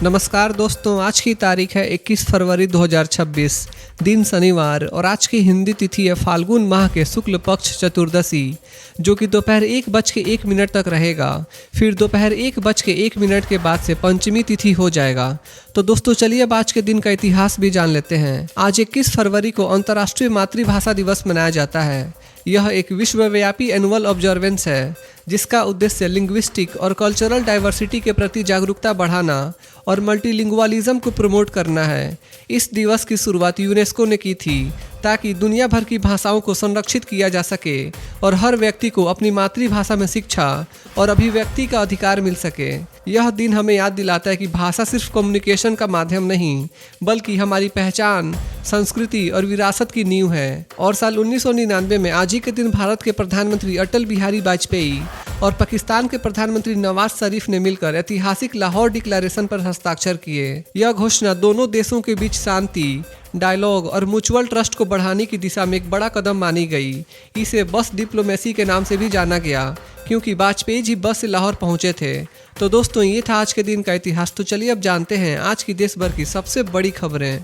नमस्कार दोस्तों, आज की तारीख है 21 फरवरी 2026, दिन शनिवार और आज की हिंदी तिथि है फाल्गुन माह के शुक्ल पक्ष चतुर्दशी, जो कि दोपहर 1:01 तक रहेगा। फिर दोपहर 1:01 के बाद से पंचमी तिथि हो जाएगा। तो दोस्तों चलिए अब आज के दिन का इतिहास भी जान लेते हैं। आज 21 फरवरी को अंतर्राष्ट्रीय मातृभाषा दिवस मनाया जाता है। यह एक विश्वव्यापी एनुअल ऑब्जर्वेंस है जिसका उद्देश्य लिंग्विस्टिक और कल्चरल डाइवर्सिटी के प्रति जागरूकता बढ़ाना और मल्टीलिंगुअलिज्म को प्रमोट करना है। इस दिवस की शुरुआत यूनेस्को ने की थी ताकि दुनिया भर की भाषाओं को संरक्षित किया जा सके और हर व्यक्ति को अपनी मातृभाषा में शिक्षा और अभिव्यक्ति का अधिकार मिल सके। यह दिन हमें याद दिलाता है कि भाषा सिर्फ कम्युनिकेशन का माध्यम नहीं, बल्कि हमारी पहचान, संस्कृति और विरासत की नींव है। और साल 1999 में आज ही के दिन भारत के प्रधानमंत्री अटल बिहारी वाजपेयी और पाकिस्तान के प्रधानमंत्री नवाज शरीफ ने मिलकर ऐतिहासिक लाहौर डिक्लेरेशन पर हस्ताक्षर किए। यह घोषणा दोनों देशों के बीच शांति, डायलॉग और म्यूचुअल ट्रस्ट को बढ़ाने की दिशा में एक बड़ा कदम मानी गई। इसे बस डिप्लोमेसी के नाम से भी जाना गया क्योंकि वाजपेयी जी बस से लाहौर पहुंचे थे। तो दोस्तों ये था आज के दिन का इतिहास। तो चलिए अब जानते हैं आज की देश भर की सबसे बड़ी खबरें।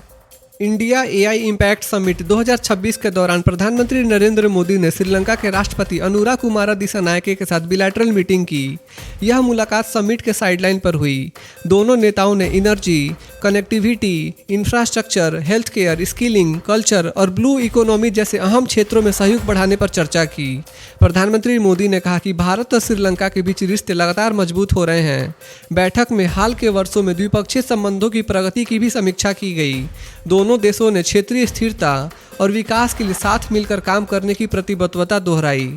इंडिया एआई इम्पैक्ट समिट 2026 के दौरान प्रधानमंत्री नरेंद्र मोदी ने श्रीलंका के राष्ट्रपति अनुरा कुमारा दिसानायके के साथ बिलैटरल मीटिंग की। यह मुलाकात समिट के साइडलाइन पर हुई। दोनों नेताओं ने energy, connectivity, infrastructure, health care, skilling, culture और ब्लू इकोनॉमी जैसे अहम क्षेत्रों में सहयोग बढ़ाने पर चर्चा की। प्रधानमंत्री मोदी ने कहा कि भारत और श्रीलंका के बीच रिश्ते लगातार मजबूत हो रहे हैं। बैठक में हाल के वर्षों में द्विपक्षीय संबंधों की प्रगति की भी समीक्षा की गई। दोनों देशों ने क्षेत्रीय स्थिरता और विकास के लिए साथ मिलकर काम करने की प्रतिबद्धता दोहराई।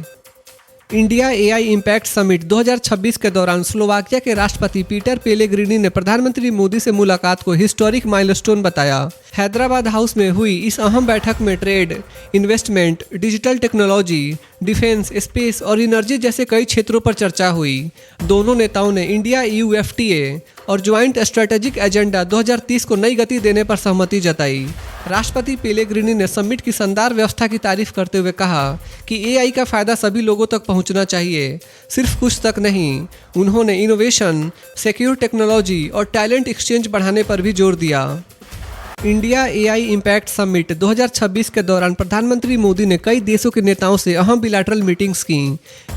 इंडिया एआई इम्पैक्ट समिट 2026 के दौरान स्लोवाकिया के राष्ट्रपति पीटर पेलेग्रिनी ने प्रधानमंत्री मोदी से मुलाकात को हिस्टोरिक माइलस्टोन बताया। हैदराबाद हाउस में हुई इस अहम बैठक में trade, investment, digital technology, defence, space और एनर्जी जैसे कई क्षेत्रों पर चर्चा हुई। दोनों नेताओं ने इंडिया EU FTA और ज्वाइंट स्ट्रेटेजिक एजेंडा 2030 को नई गति देने पर सहमति जताई। राष्ट्रपति पेलेग्रिनी ने समिट की शानदार व्यवस्था की तारीफ करते हुए कहा कि AI का फायदा सभी लोगों तक पहुंचना चाहिए, सिर्फ कुछ तक नहीं। उन्होंने इनोवेशन, सिक्योर टेक्नोलॉजी और टैलेंट एक्सचेंज बढ़ाने पर भी जोर दिया। इंडिया एआई इम्पैक्ट समिट 2026 के दौरान प्रधानमंत्री मोदी ने कई देशों के नेताओं से अहम बिलैटरल मीटिंग्स की।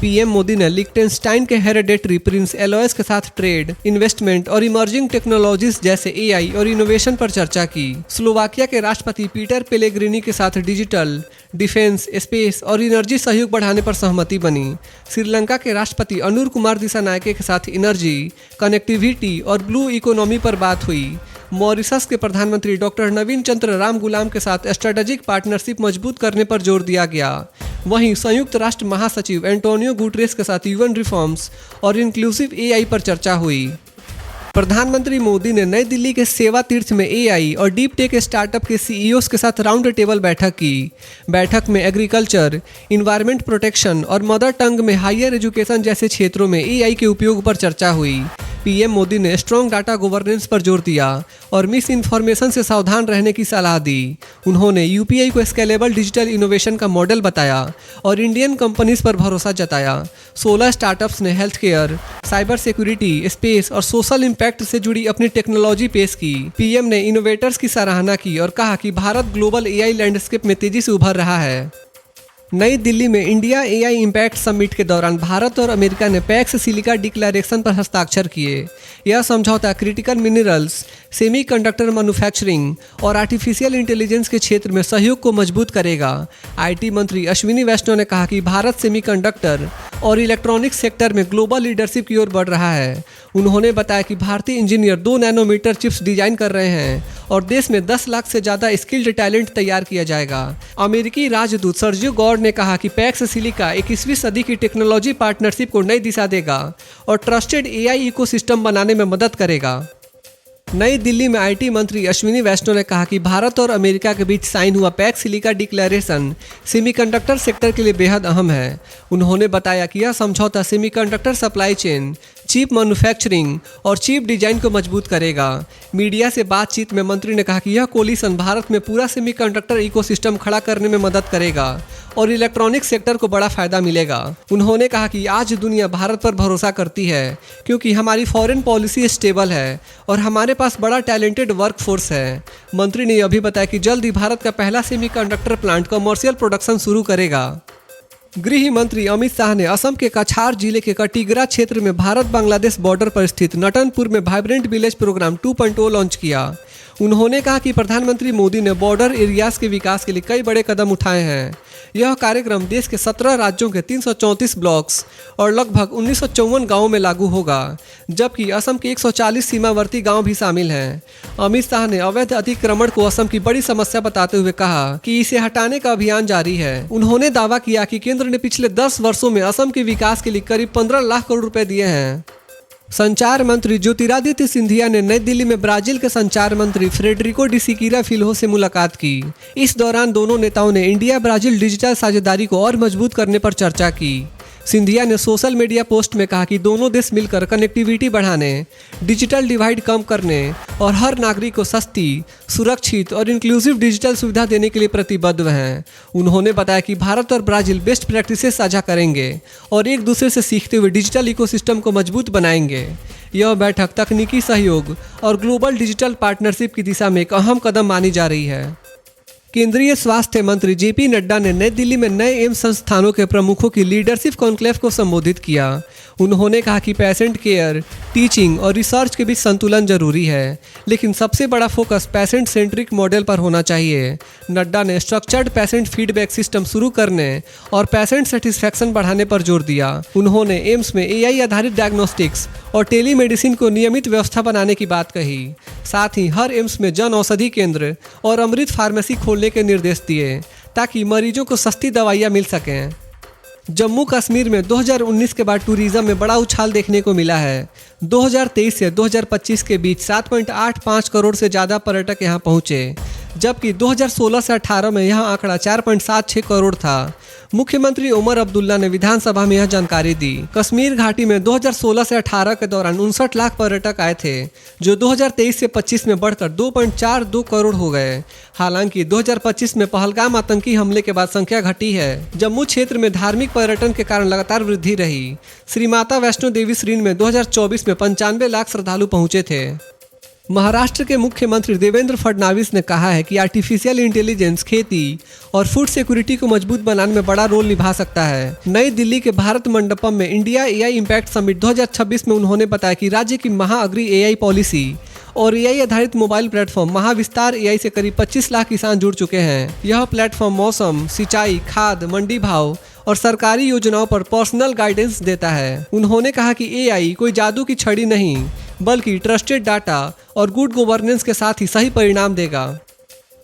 पीएम मोदी ने लिक्टेनस्टाइन के हेरिडेटरी प्रिंस एलोयस के साथ ट्रेड, इन्वेस्टमेंट और इमर्जिंग टेक्नोलॉजीज जैसे AI और इनोवेशन पर चर्चा की। स्लोवाकिया के राष्ट्रपति पीटर पेलेग्रिनी के साथ डिजिटल, डिफेंस, स्पेस और एनर्जी सहयोग बढ़ाने पर सहमति बनी। श्रीलंका के राष्ट्रपति अनुर कुमार दिसानायके के साथ एनर्जी, कनेक्टिविटी और ब्लू इकोनॉमी पर बात हुई। मॉरिशस के प्रधानमंत्री डॉक्टर नवीन चंद्र राम गुलाम के साथ स्ट्रेटेजिक पार्टनरशिप मजबूत करने पर जोर दिया गया। वहीं संयुक्त राष्ट्र महासचिव एंटोनियो गुटेरेस के साथ UN रिफॉर्म्स और इंक्लूसिव AI पर चर्चा हुई। प्रधानमंत्री मोदी ने नई दिल्ली के सेवा तीर्थ में AI और डीप टेक स्टार्टअप के CEOs के साथ राउंड टेबल बैठक की। बैठक में एग्रीकल्चर, इन्वायरमेंट प्रोटेक्शन और मदर टंग में हायर एजुकेशन जैसे क्षेत्रों में AI के उपयोग पर चर्चा हुई। पीएम मोदी ने स्ट्रॉन्ग डाटा गवर्नेंस पर जोर दिया और मिस इन्फॉर्मेशन से सावधान रहने की सलाह दी। उन्होंने UPI को स्केलेबल डिजिटल इनोवेशन का मॉडल बताया और इंडियन कंपनीज पर भरोसा जताया। 16 स्टार्टअप्स ने health care, cyber security, space और सोशल इम्पैक्ट से जुड़ी अपनी टेक्नोलॉजी पेश की। पीएम ने इनोवेटर्स की सराहना की और कहा कि भारत ग्लोबल AI लैंडस्केप में तेजी से उभर रहा है। नई दिल्ली में इंडिया एआई इम्पैक्ट समिट के दौरान भारत और अमेरिका ने पैक्स सिलिका डिक्लेरेशन पर हस्ताक्षर किए। यह समझौता क्रिटिकल मिनरल्स, सेमीकंडक्टर मैन्युफैक्चरिंग और आर्टिफिशियल इंटेलिजेंस के क्षेत्र में सहयोग को मजबूत करेगा। IT मंत्री अश्विनी वैष्णव ने कहा कि भारत सेमीकंडक्टर और इलेक्ट्रॉनिक्स सेक्टर में ग्लोबल लीडरशिप की ओर बढ़ रहा है। उन्होंने बताया कि भारतीय इंजीनियर 2 नैनोमीटर चिप्स डिजाइन कर रहे हैं और देश में 10 लाख से ज़्यादा स्किल्ड टैलेंट तैयार किया जाएगा। अमेरिकी राजदूत सर्जियो गौर ने कहा कि पैक्स सिलिका 21वीं सदी की टेक्नोलॉजी पार्टनरशिप को नई दिशा देगा और ट्रस्टेड AI इकोसिस्टम बनाने में मदद करेगा। नई दिल्ली में IT मंत्री अश्विनी वैष्णव ने कहा कि भारत और अमेरिका के बीच साइन हुआ PACS silica declaration semiconductor sector के लिए बेहद अहम है। उन्होंने बताया कि यह समझौता semiconductor supply chain, cheap manufacturing और चीप डिजाइन को मजबूत करेगा। मीडिया से बातचीत में मंत्री ने कहा कि यह कोलिशन भारत में पूरा सेमीकंडक्टर इकोसिस्टम खड़ा करने में मदद करेगा और इलेक्ट्रॉनिक सेक्टर को बड़ा फायदा मिलेगा। उन्होंने कहा कि आज दुनिया भारत पर भरोसा करती है क्योंकि हमारी फॉरेन पॉलिसी स्टेबल है और हमारे पास बड़ा टैलेंटेड वर्कफोर्स है। मंत्री ने यह भी बताया कि जल्द ही भारत का पहला सेमीकंडक्टर प्लांट कमर्शियल प्रोडक्शन शुरू करेगा। गृह मंत्री अमित शाह ने असम के कछार जिले के कटीगरा क्षेत्र में भारत बांग्लादेश बॉर्डर पर स्थित नटनपुर में वाइब्रेंट विलेज प्रोग्राम 2.0 लॉन्च किया। उन्होंने कहा कि प्रधानमंत्री मोदी ने बॉर्डर एरियाज के विकास के लिए कई बड़े कदम उठाए हैं। यह कार्यक्रम देश के 17 राज्यों के 334 ब्लॉक्स और लगभग 1954 गांवों में लागू होगा, जबकि असम के 140 सीमावर्ती गांव भी शामिल हैं। अमित शाह ने अवैध अतिक्रमण को असम की बड़ी समस्या बताते हुए कहा कि इसे हटाने का अभियान जारी है। उन्होंने दावा किया कि केंद्र ने पिछले 10 वर्षों में असम के विकास के लिए करीब 15 लाख करोड़ रुपए दिए हैं। संचार मंत्री ज्योतिरादित्य सिंधिया ने नई दिल्ली में ब्राजील के संचार मंत्री फ्रेडरिको डी सिकीरा फिल्हो से मुलाकात की। इस दौरान दोनों नेताओं ने इंडिया ब्राजील डिजिटल साझेदारी को और मजबूत करने पर चर्चा की। सिंधिया ने सोशल मीडिया पोस्ट में कहा कि दोनों देश मिलकर कनेक्टिविटी बढ़ाने, डिजिटल डिवाइड कम करने और हर नागरिक को सस्ती, सुरक्षित और इंक्लूसिव डिजिटल सुविधा देने के लिए प्रतिबद्ध हैं। उन्होंने बताया कि भारत और ब्राजील बेस्ट प्रैक्टिसेस साझा करेंगे और एक दूसरे से सीखते हुए डिजिटल इकोसिस्टम को मजबूत बनाएंगे। यह बैठक तकनीकी सहयोग और ग्लोबल डिजिटल पार्टनरशिप की दिशा में एक अहम कदम मानी जा रही है। केंद्रीय स्वास्थ्य मंत्री जेपी नड्डा ने नई दिल्ली में नए एम्स संस्थानों के प्रमुखों की लीडरशिप कॉन्क्लेव को संबोधित किया। उन्होंने कहा कि पेशेंट केयर, टीचिंग और रिसर्च के बीच संतुलन जरूरी है, लेकिन सबसे बड़ा फोकस पेशेंट सेंट्रिक मॉडल पर होना चाहिए। नड्डा ने स्ट्रक्चर्ड पेशेंट फीडबैक सिस्टम शुरू करने और पेशेंट सेटिस्फैक्शन बढ़ाने पर जोर दिया। उन्होंने एम्स में AI आधारित डायग्नोस्टिक्स और टेलीमेडिसिन को नियमित व्यवस्था बनाने की बात कही। साथ ही हर एम्स में जन औषधि केंद्र और अमृत फार्मेसी खोलने के निर्देश दिए ताकि मरीजों को सस्ती दवाइयाँ मिल सकें। जम्मू कश्मीर में 2019 के बाद टूरिज्म में बड़ा उछाल देखने को मिला है। 2023 से 2025 के बीच 7.85 करोड़ से ज़्यादा पर्यटक यहां पहुंचे, जबकि 2016 से 18 में यहां आंकड़ा 4.76 करोड़ था। मुख्यमंत्री उमर अब्दुल्ला ने विधानसभा में यह जानकारी दी। कश्मीर घाटी में 2016 से 18 के दौरान 59 लाख पर्यटक आए थे, जो 2023 से 25 में बढ़कर 2.42 करोड़ हो गए। हालांकि 2025 में पहलगाम आतंकी हमले के बाद संख्या घटी है। जम्मू क्षेत्र में धार्मिक पर्यटन के कारण लगातार वृद्धि रही। श्री माता वैष्णो देवी श्रीन में 2024 में 95 लाख श्रद्धालु पहुंचे थे। महाराष्ट्र के मुख्यमंत्री देवेंद्र फडणवीस ने कहा है कि आर्टिफिशियल इंटेलिजेंस खेती और फूड सिक्योरिटी को मजबूत बनाने में बड़ा रोल निभा सकता है। नई दिल्ली के भारत मंडपम में इंडिया AI इम्पैक्ट समिट 2026 में उन्होंने बताया कि राज्य की महाअग्रि AI पॉलिसी और AI आधारित मोबाइल प्लेटफॉर्म महाविस्तार AI से करीब 25 लाख किसान जुड़ चुके हैं। यह प्लेटफॉर्म मौसम, सिंचाई, खाद, मंडी भाव और सरकारी योजनाओं पर पर्सनल गाइडेंस देता है। उन्होंने कहा कि AI कोई जादू की छड़ी नहीं, बल्कि ट्रस्टेड डाटा और गुड गवर्नेंस के साथ ही सही परिणाम देगा।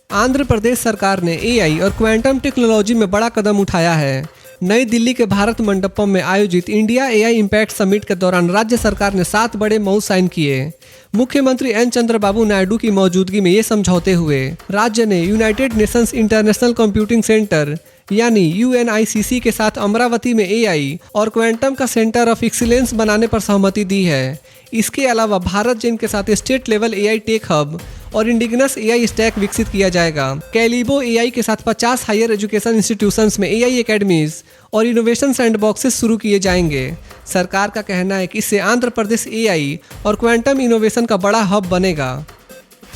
आंध्र प्रदेश सरकार ने AI और क्वांटम टेक्नोलॉजी में बड़ा कदम उठाया है। नई दिल्ली के भारत मंडपम में आयोजित इंडिया AI इम्पैक्ट समिट के दौरान राज्य सरकार ने 7 बड़े MOU साइन किए। मुख्यमंत्री N चंद्रबाबू नायडू की मौजूदगी में ये समझौते हुए। राज्य ने United Nations international computing centre यानी UNICC के साथ अमरावती में AI और क्वांटम का सेंटर ऑफ एक्सीलेंस बनाने पर सहमति दी है। इसके अलावा भारत जिन के साथ state level AI tech hub और इंडिजिनस AI स्टैक विकसित किया जाएगा। कैलिबो AI के साथ 50 हायर एजुकेशन इंस्टीट्यूशंस में AI एकेडमीज और इनोवेशन सैंडबॉक्सेस शुरू किए जाएंगे। सरकार का कहना है कि इससे आंध्र प्रदेश AI और क्वांटम इनोवेशन का बड़ा हब बनेगा।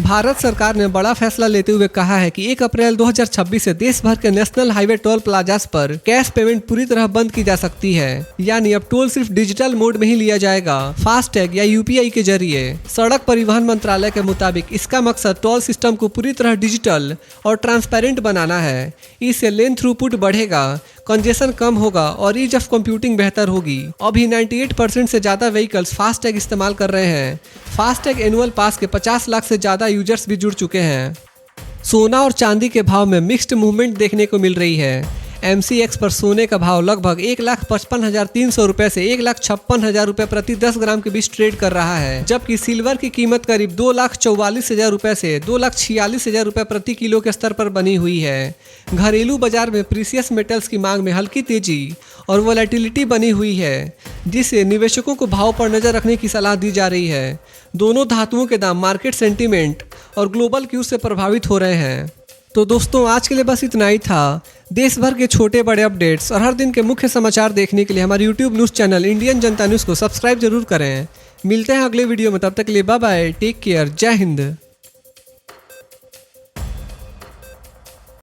भारत सरकार ने बड़ा फैसला लेते हुए कहा है कि 1 अप्रैल 2026 से देश भर के नेशनल हाईवे टोल प्लाजास पर कैश पेमेंट पूरी तरह बंद की जा सकती है। यानी अब टोल सिर्फ डिजिटल मोड में ही लिया जाएगा, फास्टैग या UPI के जरिए। सड़क परिवहन मंत्रालय के मुताबिक इसका मकसद टोल सिस्टम को पूरी तरह डिजिटल और ट्रांसपेरेंट बनाना है। इससे लेन थ्रूपुट बढ़ेगा, कंजेशन कम होगा और ईज ऑफ कंप्यूटिंग बेहतर होगी। अभी 98% से ज़्यादा व्हीकल्स फास्टैग इस्तेमाल कर रहे हैं। फास्टैग एनुअल पास के 50 लाख से ज़्यादा यूजर्स भी जुड़ चुके हैं। सोना और चांदी के भाव में मिक्स्ड मूवमेंट देखने को मिल रही है। MCX पर सोने का भाव लगभग 1,55,300 रुपए से 1,56,000 रुपए प्रति 10 ग्राम के बीच ट्रेड कर रहा है, जबकि सिल्वर की कीमत करीब 2,44,000 रुपए से 2,46,000 रुपए प्रति किलो के स्तर पर बनी हुई है। घरेलू बाजार में प्रीसियस मेटल्स की मांग में हल्की तेजी और वोलेटिलिटी बनी हुई है, जिससे निवेशकों को भाव पर नजर रखने की सलाह दी जा रही है। दोनों धातुओं के दाम मार्केट सेंटीमेंट और ग्लोबल क्यूज से प्रभावित हो रहे हैं। तो दोस्तों, आज के लिए बस इतना ही था। देश भर के छोटे बड़े अपडेट्स और हर दिन के मुख्य समाचार देखने के लिए हमारे YouTube न्यूज़ चैनल इंडियन जनता न्यूज़ को सब्सक्राइब जरूर करें। मिलते हैं अगले वीडियो में, तब तक के लिए बाय बाय, टेक केयर, जय हिंद।